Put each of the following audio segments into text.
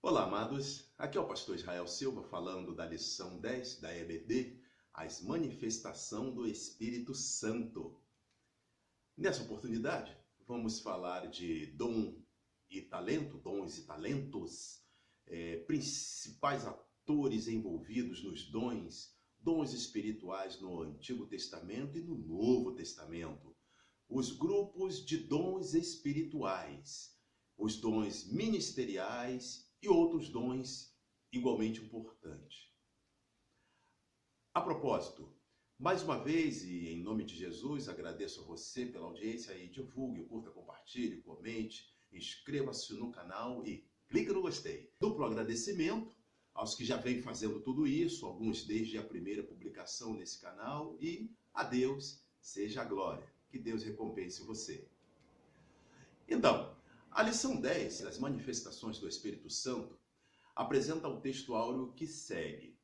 Olá, amados. Aqui é o pastor Israel Silva falando da lição 10 da EBD, as manifestações do Espírito Santo. Nessa oportunidade, vamos falar de dom e talento, dons e talentos, principais atores envolvidos nos dons espirituais no Antigo Testamento e no Novo Testamento. Os grupos de dons espirituais, os dons ministeriais e outros dons igualmente importantes. A propósito, mais uma vez e em nome de Jesus, agradeço a você pela audiência e divulgue, curta, compartilhe, comente, inscreva-se no canal e clique no gostei. Duplo agradecimento aos que já vêm fazendo tudo isso, alguns desde a primeira publicação nesse canal, e a Deus seja a glória. Que Deus recompense você. Então, a lição 10 das manifestações do Espírito Santo apresenta o texto áureo que segue.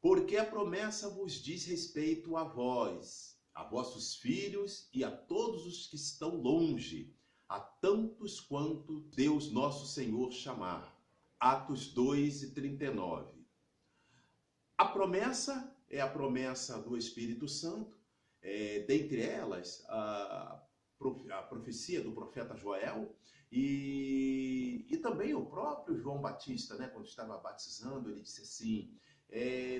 Porque a promessa vos diz respeito a vós, a vossos filhos e a todos os que estão longe, a tantos quanto Deus nosso Senhor chamar. Atos 2:39. A promessa é a promessa do Espírito Santo, dentre elas a profecia do profeta Joel e também o próprio João Batista, né, quando estava batizando, ele disse assim,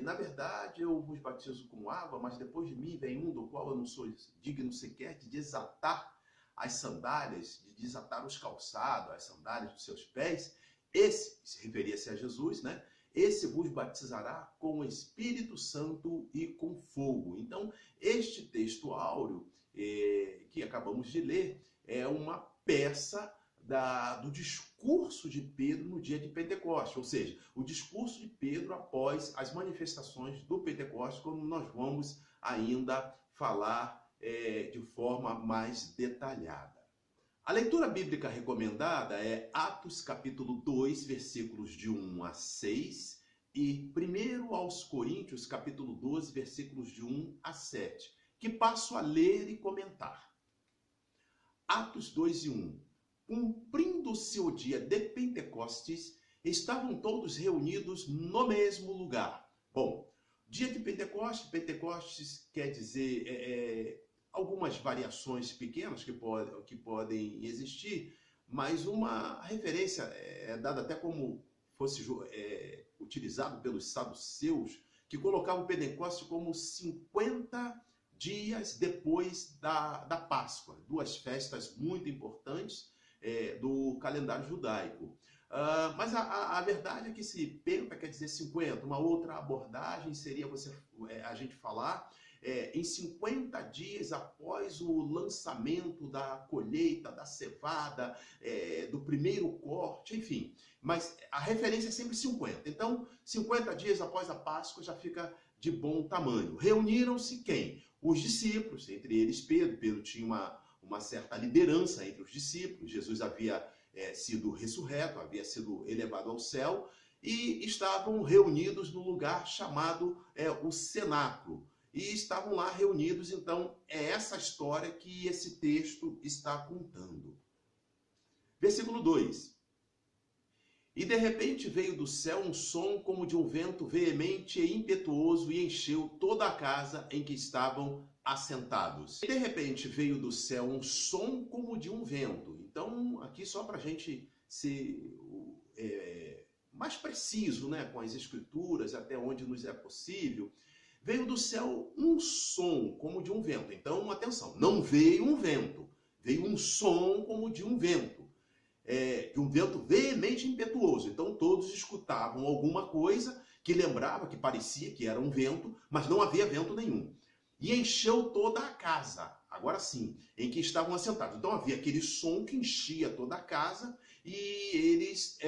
na verdade eu vos batizo com água, mas depois de mim vem um do qual eu não sou digno sequer de desatar as sandálias, de desatar os calçados, as sandálias dos seus pés. Esse, se referia-se a Jesus, né? Esse vos batizará com o Espírito Santo e com fogo. Então, este texto áureo que acabamos de ler é uma peça do discurso de Pedro no dia de Pentecostes, ou seja, o discurso de Pedro após as manifestações do Pentecostes, como nós vamos ainda falar de forma mais detalhada. A leitura bíblica recomendada é Atos capítulo 2, versículos de 1 a 6 e 1 aos Coríntios capítulo 12, versículos de 1 a 7, que passo a ler e comentar. Atos 2 e 1. Cumprindo-se o dia de Pentecostes, estavam todos reunidos no mesmo lugar. Bom, dia de Pentecostes quer dizer algumas variações pequenas que podem existir, mas uma referência é dada até como fosse utilizado pelos saduceus, que colocavam o Pentecostes como 50 dias depois da Páscoa, duas festas muito importantes do calendário judaico. Mas a verdade é que se penta quer dizer 50, uma outra abordagem seria a gente falar em 50 dias após o lançamento da colheita, da cevada, do primeiro corte, enfim. Mas a referência é sempre 50. Então, 50 dias após a Páscoa já fica de bom tamanho. Reuniram-se quem? Os discípulos, entre eles Pedro. Pedro tinha uma certa liderança entre os discípulos. Jesus havia sido ressurreto, havia sido elevado ao céu e estavam reunidos no lugar chamado o cenáculo. E estavam lá reunidos, então é essa história que esse texto está contando. Versículo 2. E de repente veio do céu um som como de um vento veemente e impetuoso e encheu toda a casa em que estavam assentados. E de repente veio do céu um som como de um vento. Então, aqui só para a gente ser mais preciso, né, com as escrituras, até onde nos é possível, veio do céu um som como de um vento. Então, atenção, não veio um vento, veio um som como de um vento. De um vento veemente e impetuoso. Então todos escutavam alguma coisa que lembrava, que parecia que era um vento, mas não havia vento nenhum. E encheu toda a casa, agora sim, em que estavam assentados. Então havia aquele som que enchia toda a casa e eles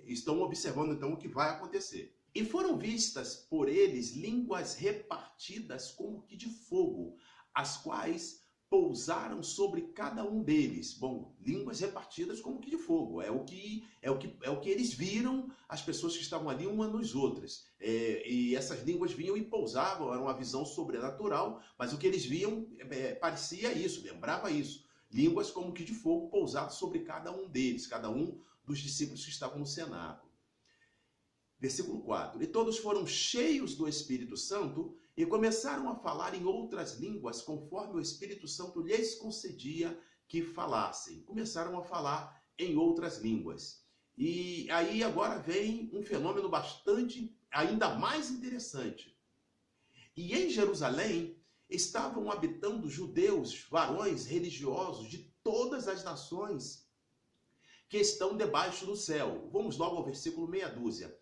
estão observando então o que vai acontecer. E foram vistas por eles línguas repartidas como que de fogo, as quais pousaram sobre cada um deles. Bom, línguas repartidas como que de fogo. É o que eles viram, as pessoas que estavam ali umas nas outras. E essas línguas vinham e pousavam, era uma visão sobrenatural, mas o que eles viam parecia isso, lembrava isso. Línguas como que de fogo pousadas sobre cada um deles, cada um dos discípulos que estavam no cenáculo. Versículo 4. E todos foram cheios do Espírito Santo e começaram a falar em outras línguas, conforme o Espírito Santo lhes concedia que falassem. Começaram a falar em outras línguas. E aí agora vem um fenômeno bastante, ainda mais interessante. E em Jerusalém estavam habitando judeus, varões religiosos de todas as nações que estão debaixo do céu. Vamos logo ao versículo meia dúzia.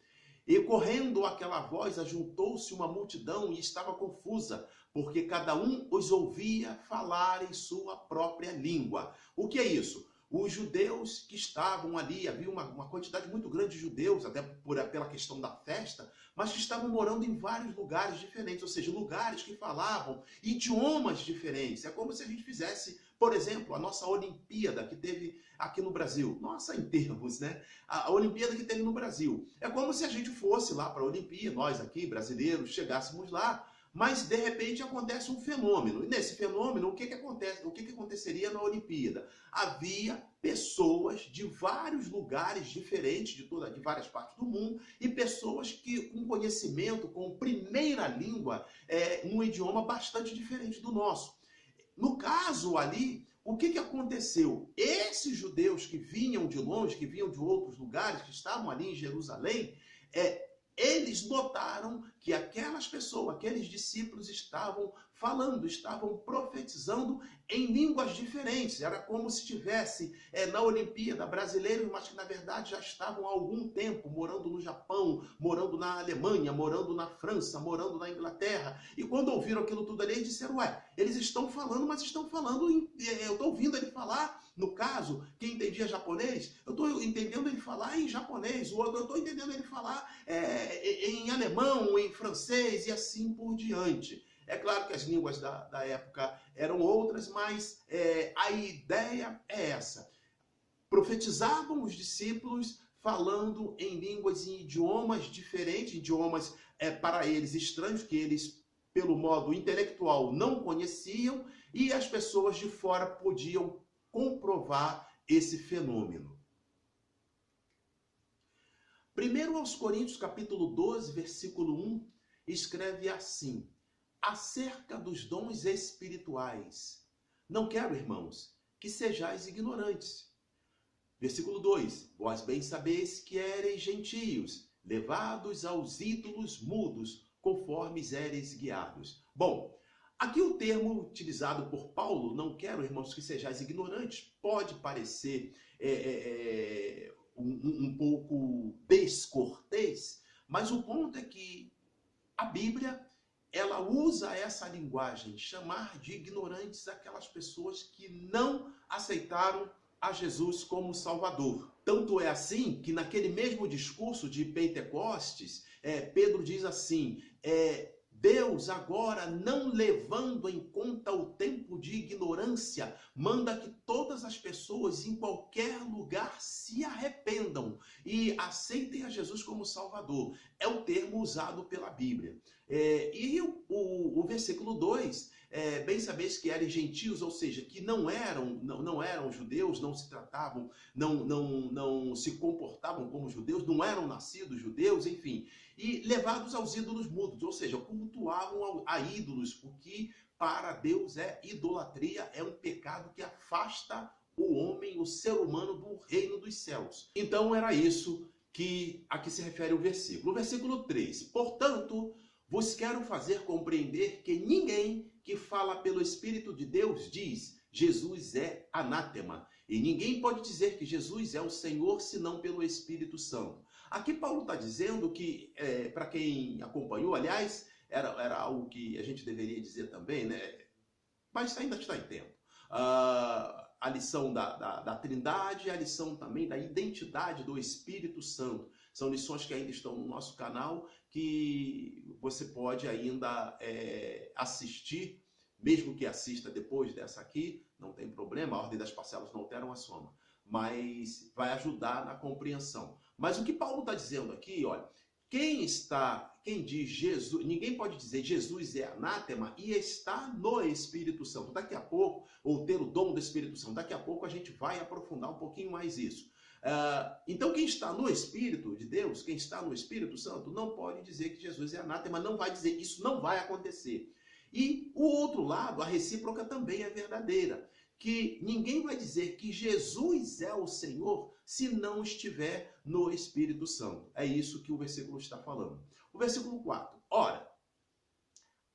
E correndo aquela voz, ajuntou-se uma multidão e estava confusa, porque cada um os ouvia falar em sua própria língua. O que é isso? Os judeus que estavam ali, havia uma quantidade muito grande de judeus, até pela questão da festa, mas que estavam morando em vários lugares diferentes, ou seja, lugares que falavam idiomas diferentes. É como se a gente fizesse, por exemplo, a nossa Olimpíada que teve aqui no Brasil. Nossa, em termos, né? A Olimpíada que teve no Brasil. É como se a gente fosse lá para a Olimpíada, nós aqui, brasileiros, chegássemos lá, mas de repente acontece um fenômeno. E nesse fenômeno, o que acontece? O que aconteceria na Olimpíada? Havia pessoas de vários lugares diferentes, de várias partes do mundo, e pessoas que com conhecimento, com primeira língua, um idioma bastante diferente do nosso. No caso ali, o que aconteceu? Esses judeus que vinham de longe, que vinham de outros lugares, que estavam ali em Jerusalém, eles notaram que aquelas pessoas, aqueles discípulos estavam falando, estavam profetizando em línguas diferentes. Era como se estivesse na Olimpíada brasileiros, mas que na verdade já estavam há algum tempo morando no Japão, morando na Alemanha, morando na França, morando na Inglaterra. E quando ouviram aquilo tudo ali, eles disseram, eles estão falando, mas estão falando, eu estou ouvindo ele falar. No caso, quem entendia japonês, eu estou entendendo ele falar em japonês, o outro eu estou entendendo ele falar em alemão, em francês e assim por diante. É claro que as línguas da época eram outras, mas a ideia é essa. Profetizavam os discípulos falando em línguas, em idiomas diferentes, idiomas para eles estranhos, que eles, pelo modo intelectual, não conheciam, e as pessoas de fora podiam comprovar esse fenômeno. 1 aos Coríntios, capítulo 12, versículo 1, escreve assim: acerca dos dons espirituais. Não quero, irmãos, que sejais ignorantes. Versículo 2, vós bem sabeis que éreis gentios, levados aos ídolos mudos, conforme éreis guiados. Bom, aqui o termo utilizado por Paulo, não quero, irmãos, que sejais ignorantes, pode parecer um pouco descortês, mas o ponto é que a Bíblia, ela usa essa linguagem, chamar de ignorantes aquelas pessoas que não aceitaram a Jesus como Salvador. Tanto é assim que naquele mesmo discurso de Pentecostes, Pedro diz assim, Deus agora, não levando em conta o tempo de ignorância, manda que todas as pessoas em qualquer lugar se arrependam e aceitem a Jesus como Salvador. É o termo usado pela Bíblia. E o versículo 2, bem sabeis que eram gentios, ou seja, que não eram judeus, não se tratavam, não se comportavam como judeus, não eram nascidos judeus, enfim, e levados aos ídolos mudos, ou seja, cultuavam a ídolos, o que para Deus é idolatria, é um pecado que afasta o homem, o ser humano, do reino dos céus. Então era isso que a que se refere o versículo. O versículo 3, portanto, vos quero fazer compreender que ninguém que fala pelo Espírito de Deus diz, Jesus é anátema. E ninguém pode dizer que Jesus é o Senhor, senão pelo Espírito Santo. Aqui Paulo está dizendo que, para quem acompanhou, aliás, era algo que a gente deveria dizer também, né? Mas ainda está em tempo. A lição da Trindade, a lição também da identidade do Espírito Santo. São lições que ainda estão no nosso canal, que você pode ainda assistir, mesmo que assista depois dessa aqui, não tem problema, a ordem das parcelas não alteram a soma, mas vai ajudar na compreensão. Mas o que Paulo está dizendo aqui, olha, Quem diz Jesus, ninguém pode dizer Jesus é anátema e está no Espírito Santo. Daqui a pouco, ou ter o dom do Espírito Santo, daqui a pouco a gente vai aprofundar um pouquinho mais isso. Então, quem está no Espírito de Deus, quem está no Espírito Santo, não pode dizer que Jesus é anátema, não vai dizer, isso não vai acontecer. E o outro lado, a recíproca também é verdadeira, que ninguém vai dizer que Jesus é o Senhor se não estiver no Espírito Santo. É isso que o versículo está falando. O versículo 4. Ora,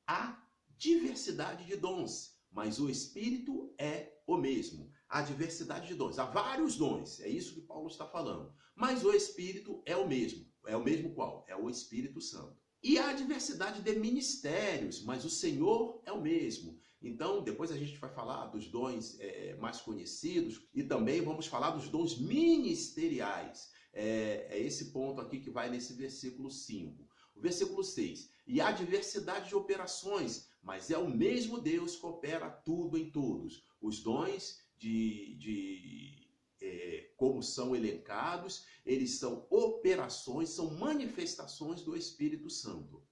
há diversidade de dons, mas o Espírito é o mesmo. Há diversidade de dons, há vários dons, é isso que Paulo está falando. Mas o Espírito é o mesmo. É o mesmo qual? É o Espírito Santo. E há diversidade de ministérios, mas o Senhor é o mesmo. Então, depois a gente vai falar dos dons mais conhecidos e também vamos falar dos dons ministeriais. É esse ponto aqui que vai nesse versículo 5. O versículo 6. E há diversidade de operações, mas é o mesmo Deus que opera tudo em todos. Os dons como são elencados, eles são operações, são manifestações do Espírito Santo.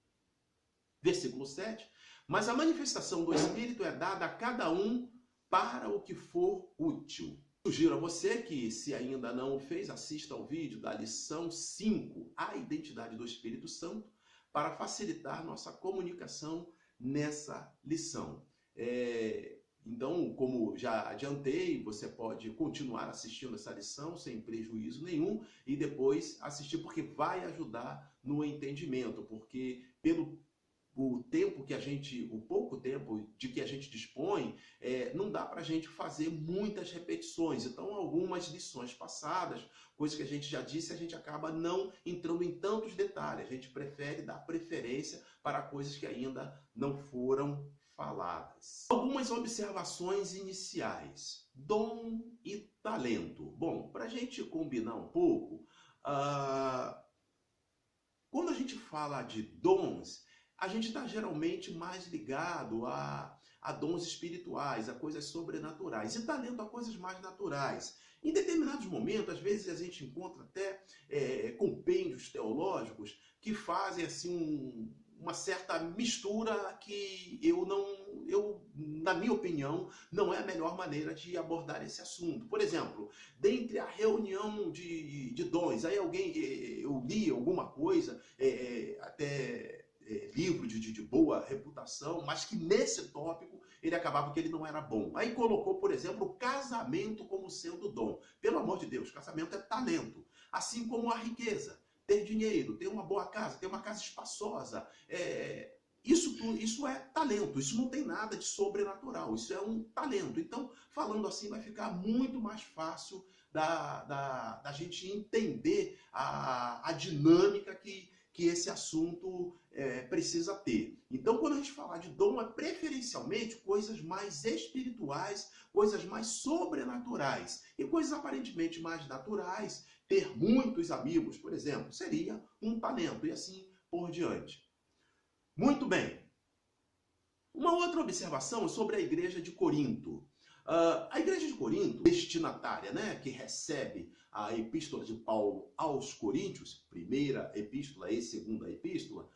Versículo 7. Mas a manifestação do Espírito é dada a cada um para o que for útil. Sugiro a você que, se ainda não o fez, assista ao vídeo da lição 5, a identidade do Espírito Santo, para facilitar nossa comunicação nessa lição. Então, como já adiantei, você pode continuar assistindo essa lição sem prejuízo nenhum e depois assistir, porque vai ajudar no entendimento, porque o pouco tempo de que a gente dispõe, não dá para a gente fazer muitas repetições. Então, algumas lições passadas, coisas que a gente já disse, a gente acaba não entrando em tantos detalhes. A gente prefere dar preferência para coisas que ainda não foram faladas. Algumas observações iniciais. Dom e talento. Bom, para a gente combinar um pouco, quando a gente fala de dons, a gente está geralmente mais ligado a dons espirituais, a coisas sobrenaturais, e talento a coisas mais naturais. Em determinados momentos, às vezes a gente encontra até compêndios teológicos que fazem assim uma certa mistura que na minha opinião, não é a melhor maneira de abordar esse assunto. Por exemplo, dentre a reunião de dons, aí eu li alguma coisa, até livro de boa reputação, mas que nesse tópico ele acabava que ele não era bom. Aí colocou, por exemplo, o casamento como sendo dom. Pelo amor de Deus, casamento é talento, assim como a riqueza. Ter dinheiro, ter uma boa casa, ter uma casa espaçosa, isso é talento, isso não tem nada de sobrenatural, isso é um talento. Então, falando assim, vai ficar muito mais fácil da gente entender a dinâmica que esse assunto precisa ter. Então, quando a gente falar de dom, é preferencialmente coisas mais espirituais, coisas mais sobrenaturais. E coisas aparentemente mais naturais, ter muitos amigos, por exemplo, seria um talento, e assim por diante. Muito bem. Uma outra observação é sobre a igreja de Corinto. A igreja de Corinto, destinatária, que recebe a epístola de Paulo aos Coríntios, primeira epístola e segunda epístola,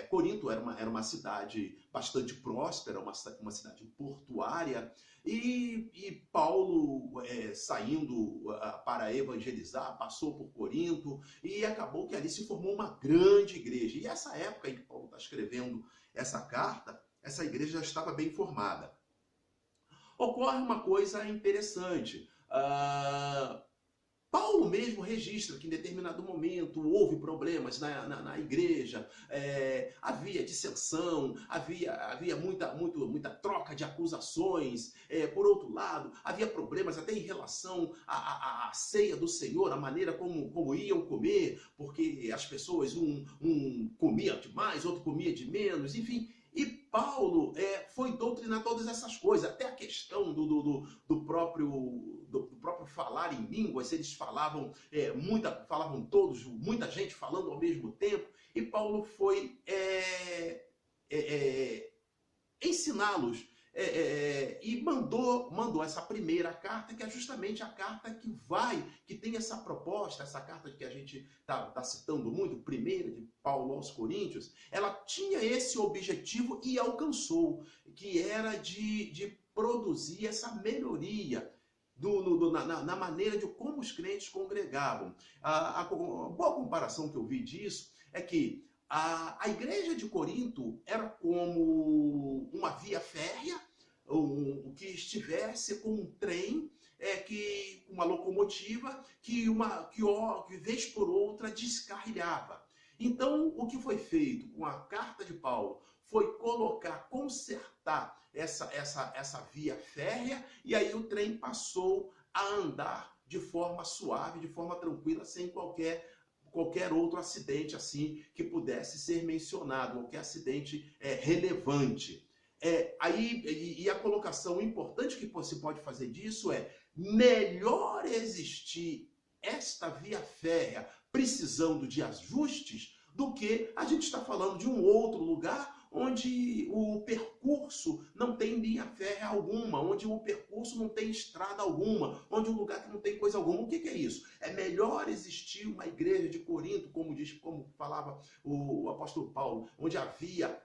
Corinto era uma cidade bastante próspera, uma cidade portuária, e Paulo, saindo para evangelizar, passou por Corinto e acabou que ali se formou uma grande igreja. E essa época em que Paulo está escrevendo essa carta, essa igreja já estava bem formada. Ocorre uma coisa interessante. Paulo mesmo registra que em determinado momento houve problemas na igreja, havia dissensão, havia muita troca de acusações. Por outro lado, havia problemas até em relação à ceia do Senhor, a maneira como iam comer, porque as pessoas, um comia demais, outro comia de menos, enfim. E Paulo foi doutrinar todas essas coisas, até a questão do próprio falar em línguas. Eles falavam todos, muita gente falando ao mesmo tempo, e Paulo foi ensiná-los e mandou essa primeira carta, que é justamente a carta que tem essa proposta, essa carta que a gente está citando muito, primeira de Paulo aos Coríntios, ela tinha esse objetivo e alcançou, que era de produzir essa melhoria na maneira de como os crentes congregavam. A boa comparação que eu vi disso é que a igreja de Corinto era como uma via férrea, que estivesse com um trem, uma locomotiva que vez por outra descarrilhava. Então, o que foi feito com a carta de Paulo foi consertar essa via férrea, e aí o trem passou a andar de forma suave, de forma tranquila, sem qualquer outro acidente assim que pudesse ser mencionado, qualquer acidente relevante. E a colocação importante que você pode fazer disso é: melhor existir esta via férrea precisando de ajustes do que a gente está falando de um outro lugar onde o percurso não tem linha férrea alguma, onde o percurso não tem estrada alguma, onde um lugar que não tem coisa alguma. O que é isso? É melhor existir uma igreja de Corinto, como falava o apóstolo Paulo, onde havia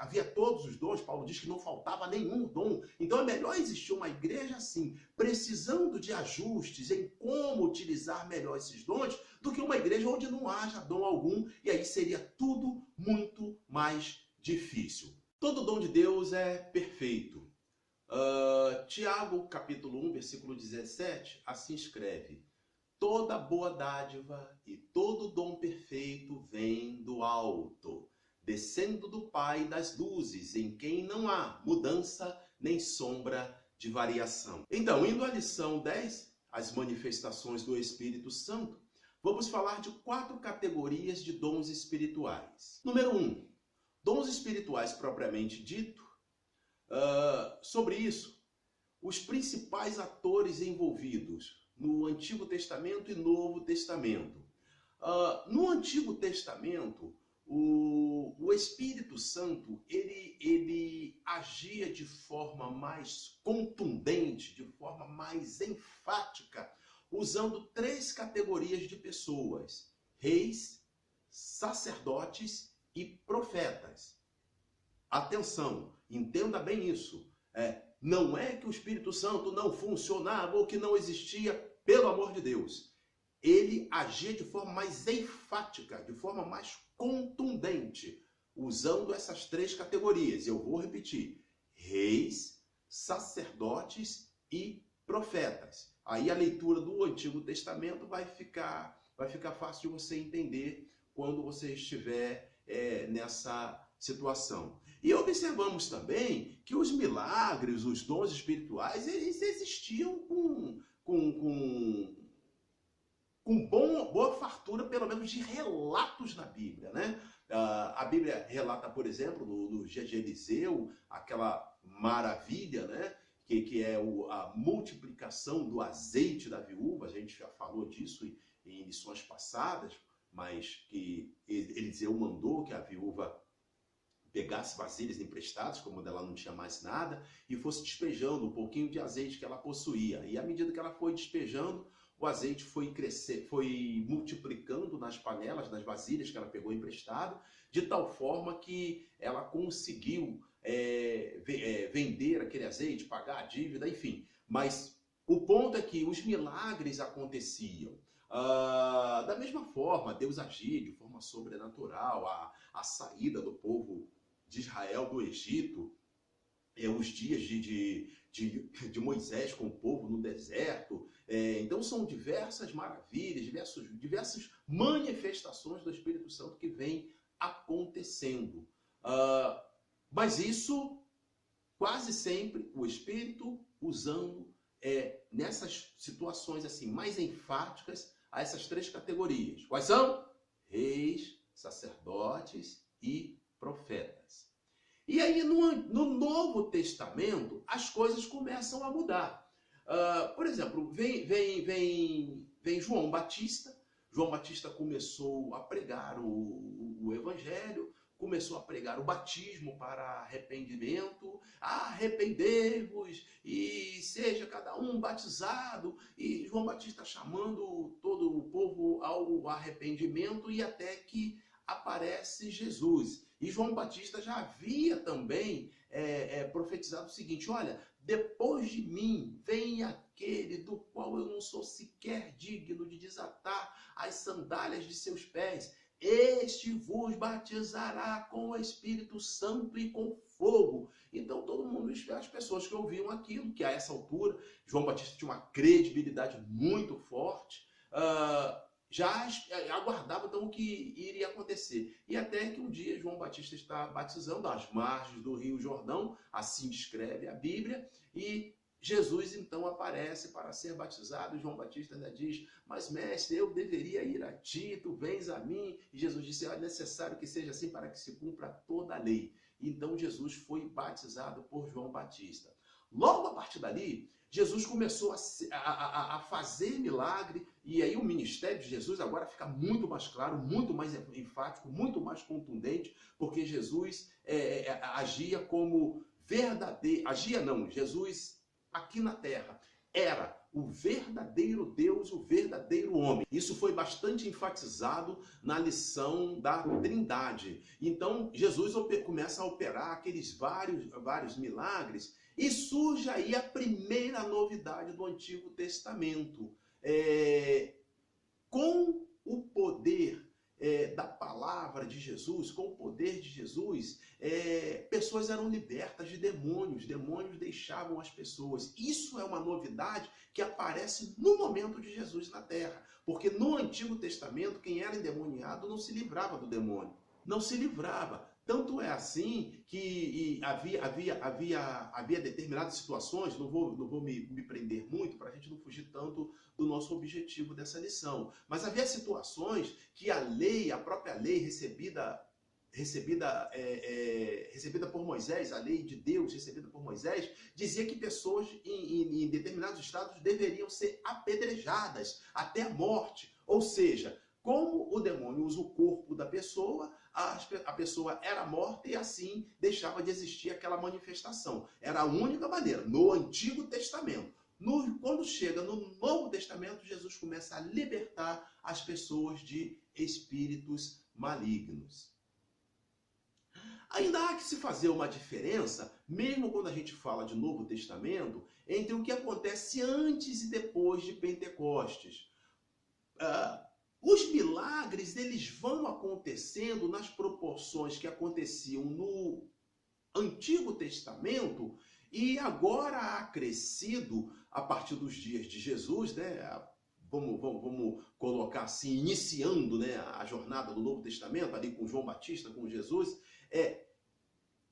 havia todos os dons. Paulo diz que não faltava nenhum dom. Então é melhor existir uma igreja assim, precisando de ajustes em como utilizar melhor esses dons, do que uma igreja onde não haja dom algum, e aí seria tudo muito mais difícil. Todo dom de Deus é perfeito. Tiago, capítulo 1, versículo 17, assim escreve: toda boa dádiva e todo dom perfeito vem do alto, descendo do Pai das luzes, em quem não há mudança nem sombra de variação. Então, indo à lição 10, as manifestações do Espírito Santo, vamos falar de 4 categorias de dons espirituais. Número 1, dons espirituais propriamente dito. Sobre isso, os principais atores envolvidos no Antigo Testamento e Novo Testamento. No Antigo Testamento, o Espírito Santo, ele agia de forma mais contundente, de forma mais enfática, usando 3 categorias de pessoas: reis, sacerdotes e profetas. Atenção, entenda bem isso. Não é que o Espírito Santo não funcionava ou que não existia, pelo amor de Deus. Ele agia de forma mais enfática, de forma mais contundente, usando essas 3 categorias. Eu vou repetir: reis, sacerdotes e profetas. Aí a leitura do Antigo Testamento vai ficar fácil de você entender quando você estiver nessa situação. E observamos também que os milagres, os dons espirituais, eles existiam com boa fartura, pelo menos de relatos na Bíblia, né? A Bíblia relata, por exemplo, no dia de Eliseu, aquela maravilha, né? Que é a multiplicação do azeite da viúva. A gente já falou disso em lições passadas, mas que Eliseu mandou que a viúva pegasse vasilhas emprestadas, como ela não tinha mais nada, e fosse despejando um pouquinho de azeite que ela possuía. E à medida que ela foi despejando, o azeite foi multiplicando nas panelas, nas vasilhas que ela pegou emprestado, de tal forma que ela conseguiu vender aquele azeite, pagar a dívida, enfim. Mas o ponto é que os milagres aconteciam. Da mesma forma, Deus agia de forma sobrenatural, a saída do povo de Israel do Egito, os dias de Moisés com o povo no deserto. Então são diversas maravilhas, diversas manifestações do Espírito Santo que vem acontecendo. Mas isso, quase sempre, o Espírito usando nessas situações assim mais enfáticas a essas 3 categorias. Quais são? Reis, sacerdotes e profetas. E aí, no Novo Testamento, as coisas começam a mudar. Por exemplo, vem João Batista. João Batista começou a pregar o Evangelho, começou a pregar o batismo para arrependimento, arrependei-vos e seja cada um batizado, e João Batista chamando todo o povo ao arrependimento, e até que aparece Jesus. E João Batista já havia também profetizado o seguinte: olha, depois de mim vem aquele do qual eu não sou sequer digno de desatar as sandálias de seus pés. Este vos batizará com o Espírito Santo e com fogo. Então todo mundo, as pessoas que ouviam aquilo, que a essa altura João Batista tinha uma credibilidade muito forte, já aguardava então o que iria acontecer. E até que um dia João Batista está batizando às margens do Rio Jordão, assim descreve a Bíblia, e Jesus então aparece para ser batizado. João Batista ainda diz: mas mestre, eu deveria ir a ti, tu vens a mim. E Jesus disse: é necessário que seja assim para que se cumpra toda a lei. Então Jesus foi batizado por João Batista. Logo a partir dali, Jesus começou a fazer milagre, e aí o ministério de Jesus agora fica muito mais claro, muito mais enfático, muito mais contundente, porque Jesus agia como verdadeiro, Jesus aqui na terra era o verdadeiro Deus, o verdadeiro homem. Isso foi bastante enfatizado na lição da Trindade. Então Jesus começa a operar aqueles vários milagres, e surge aí a primeira novidade do Antigo Testamento. Com o poder da palavra de Jesus, com o poder de Jesus, pessoas eram libertas de demônios deixavam as pessoas. Isso é uma novidade que aparece no momento de Jesus na terra, porque no Antigo Testamento quem era endemoniado não se livrava do demônio, não se livrava. Tanto é assim que havia determinadas situações, não vou me prender muito para a gente não fugir tanto do nosso objetivo dessa lição, mas havia situações que a própria lei recebida por Moisés, a lei de Deus recebida por Moisés, dizia que pessoas em determinados estados deveriam ser apedrejadas até a morte. Ou seja, como o demônio usa o corpo da pessoa, a pessoa era morta e assim deixava de existir aquela manifestação. Era a única maneira, no Antigo Testamento. Quando chega no Novo Testamento, Jesus começa a libertar as pessoas de espíritos malignos. Ainda há que se fazer uma diferença, mesmo quando a gente fala de Novo Testamento, entre o que acontece antes e depois de Pentecostes. Os milagres, eles vão acontecendo nas proporções que aconteciam no Antigo Testamento e agora acrescido a partir dos dias de Jesus, né? Vamos colocar assim, iniciando, né, a jornada do Novo Testamento, ali com João Batista, com Jesus,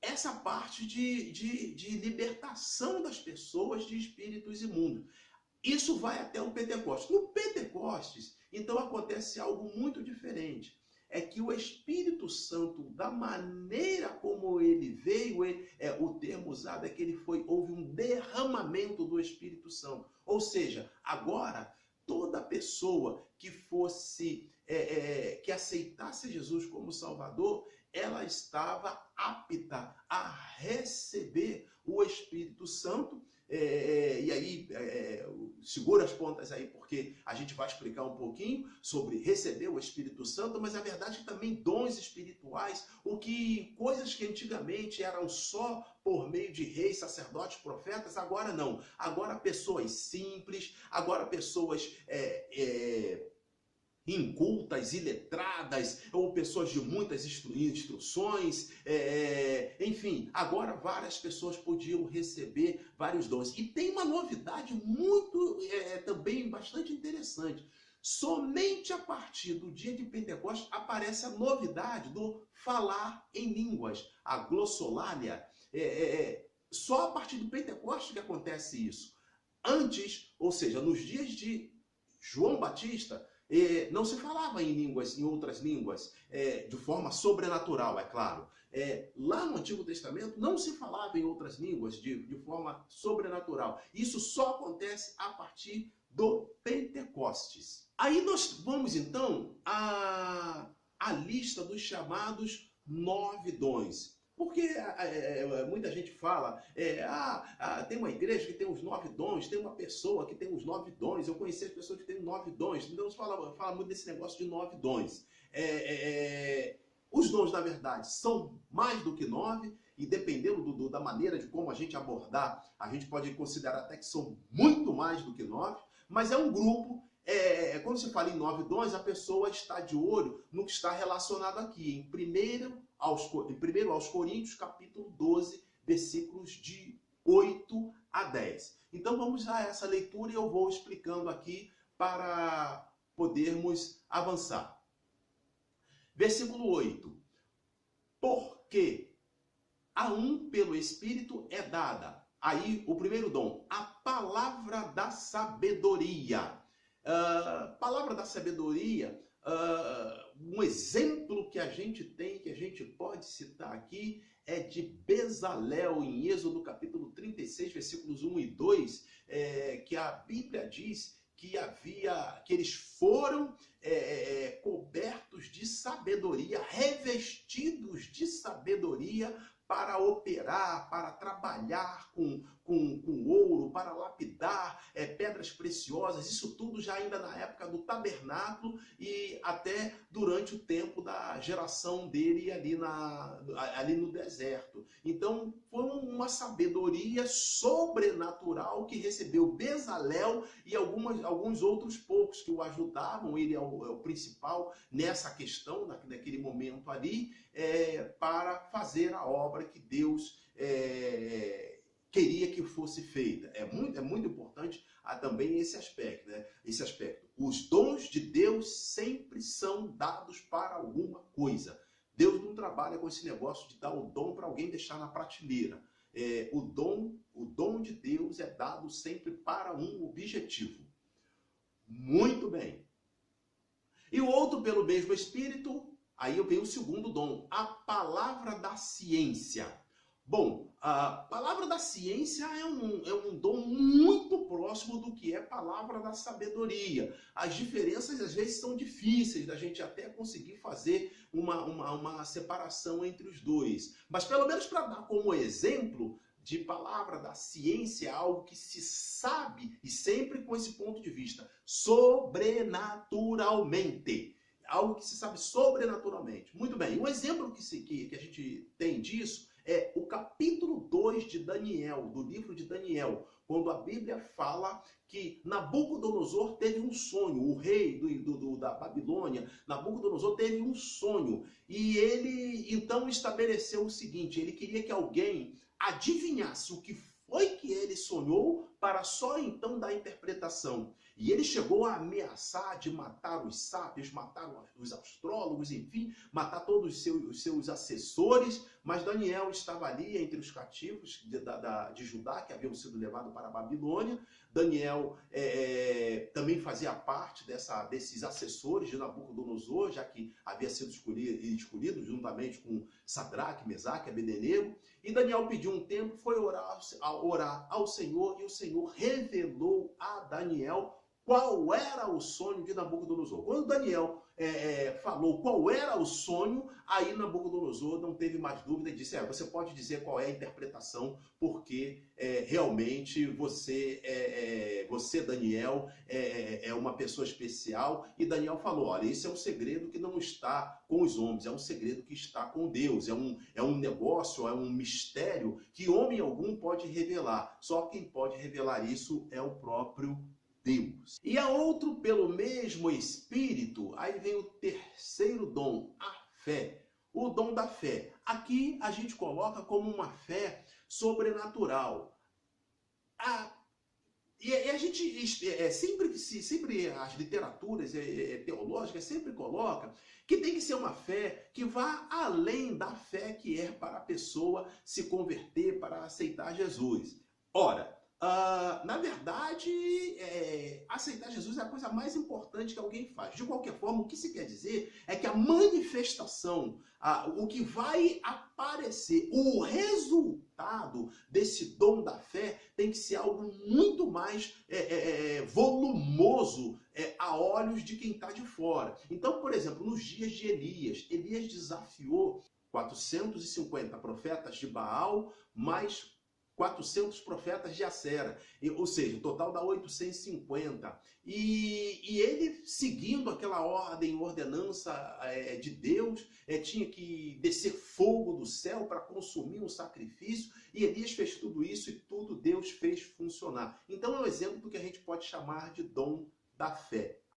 essa parte de libertação das pessoas de espíritos imundos. Isso vai até o Pentecostes. No Pentecostes, então, acontece algo muito diferente. É que o Espírito Santo, da maneira como ele veio, o termo usado é que houve um derramamento do Espírito Santo. Ou seja, agora, toda pessoa que que aceitasse Jesus como Salvador, ela estava apta a receber o Espírito Santo. E aí, segura as pontas aí, porque a gente vai explicar um pouquinho sobre receber o Espírito Santo, mas a verdade é que também dons espirituais, coisas que antigamente eram só por meio de reis, sacerdotes, profetas, agora não. Agora pessoas simples, agora pessoas incultas, iletradas, ou pessoas de muitas instruções, enfim, agora várias pessoas podiam receber vários dons. E tem uma novidade muito, também bastante interessante. Somente a partir do dia de Pentecostes aparece a novidade do falar em línguas, a glossolalia. Só a partir do Pentecostes que acontece isso. Antes, ou seja, nos dias de João Batista, não se falava em outras línguas, de forma sobrenatural, é claro. Lá no Antigo Testamento não se falava em outras línguas de forma sobrenatural. Isso só acontece a partir do Pentecostes. Aí nós vamos então à lista dos chamados 9 dons. Porque muita gente fala, tem uma igreja que tem os 9 dons, tem uma pessoa que tem os 9 dons, eu conheci as pessoas que têm 9 dons, então fala muito desse negócio de 9 dons. Os dons, na verdade, são mais do que 9, e dependendo da maneira de como a gente abordar, a gente pode considerar até que são muito mais do que 9, mas é um grupo. Quando se fala em 9 dons, a pessoa está de olho no que está relacionado aqui, em 1 aos Coríntios, capítulo 12, versículos de 8 a 10. Então vamos a essa leitura e eu vou explicando aqui para podermos avançar. Versículo 8. Porque a um pelo Espírito é dada, aí o primeiro dom, a palavra da sabedoria. Palavra da sabedoria, um exemplo que a gente tem, que a gente pode citar aqui, é de Bezalel, em Êxodo capítulo 36, versículos 1 e 2, que a Bíblia diz que eles foram cobertos de sabedoria, revestidos de sabedoria, para operar, para trabalhar com ouro, para lapidar pedras preciosas, isso tudo já ainda na época do tabernáculo e até durante o tempo da geração dele ali no deserto. Então foi uma sabedoria sobrenatural que recebeu Bezalel e alguns outros poucos que o ajudavam, ele é o principal nessa questão, naquele momento ali, para fazer a obra que Deus queria que fosse feita. É muito importante também esse aspecto, né? Esse aspecto. Os dons de Deus sempre são dados para alguma coisa. Deus não trabalha com esse negócio de dar o dom para alguém deixar na prateleira. O dom de Deus é dado sempre para um objetivo. Muito bem. E o outro pelo mesmo Espírito. Aí vem o segundo dom, a palavra da ciência. Bom, a palavra da ciência é um dom muito próximo do que é a palavra da sabedoria. As diferenças às vezes são difíceis da gente até conseguir fazer uma separação entre os dois. Mas pelo menos para dar como exemplo de palavra da ciência, algo que se sabe, e sempre com esse ponto de vista, sobrenaturalmente. Algo que se sabe sobrenaturalmente. Muito bem, um exemplo que a gente tem disso é o capítulo 2 de Daniel, do livro de Daniel, quando a Bíblia fala que Nabucodonosor teve um sonho, o rei da Babilônia, Nabucodonosor teve um sonho, e ele então estabeleceu o seguinte, ele queria que alguém adivinhasse o que foi que ele sonhou para só então dar a interpretação. E ele chegou a ameaçar de matar os sábios, matar os astrólogos, enfim, matar todos os seus assessores, mas Daniel estava ali entre os cativos de Judá, que haviam sido levados para a Babilônia. Daniel também fazia parte desses assessores de Nabucodonosor, já que havia sido escolhido juntamente com Sadraque, Mesaque e Abednego. E Daniel pediu um tempo, foi orar ao Senhor, e o Senhor revelou a Daniel qual era o sonho de Nabucodonosor. Quando Daniel falou qual era o sonho, aí Nabucodonosor não teve mais dúvida e disse, você pode dizer qual é a interpretação, porque realmente você, Daniel, é uma pessoa especial. E Daniel falou, olha, esse é um segredo que não está com os homens, é um segredo que está com Deus, é um negócio, é um mistério que homem algum pode revelar. Só quem pode revelar isso é o próprio Deus. E a outro pelo mesmo Espírito, aí vem o terceiro dom, a fé. O dom da fé. Aqui a gente coloca como uma fé sobrenatural. E a gente, sempre as literaturas teológicas sempre colocam que tem que ser uma fé que vá além da fé que é para a pessoa se converter, para aceitar Jesus. Ora, na verdade, aceitar Jesus é a coisa mais importante que alguém faz. De qualquer forma, o que se quer dizer é que a manifestação, o que vai aparecer, o resultado desse dom da fé tem que ser algo muito mais volumoso a olhos de quem está de fora. Então, por exemplo, nos dias de Elias desafiou 450 profetas de Baal, mais 400 profetas de Acera, ou seja, o total dá 850. E ele, seguindo aquela ordem, ordenança de Deus, tinha que descer fogo do céu para consumir um sacrifício, e Elias fez tudo isso e tudo Deus fez funcionar. Então é um exemplo do que a gente pode chamar de dom da fé.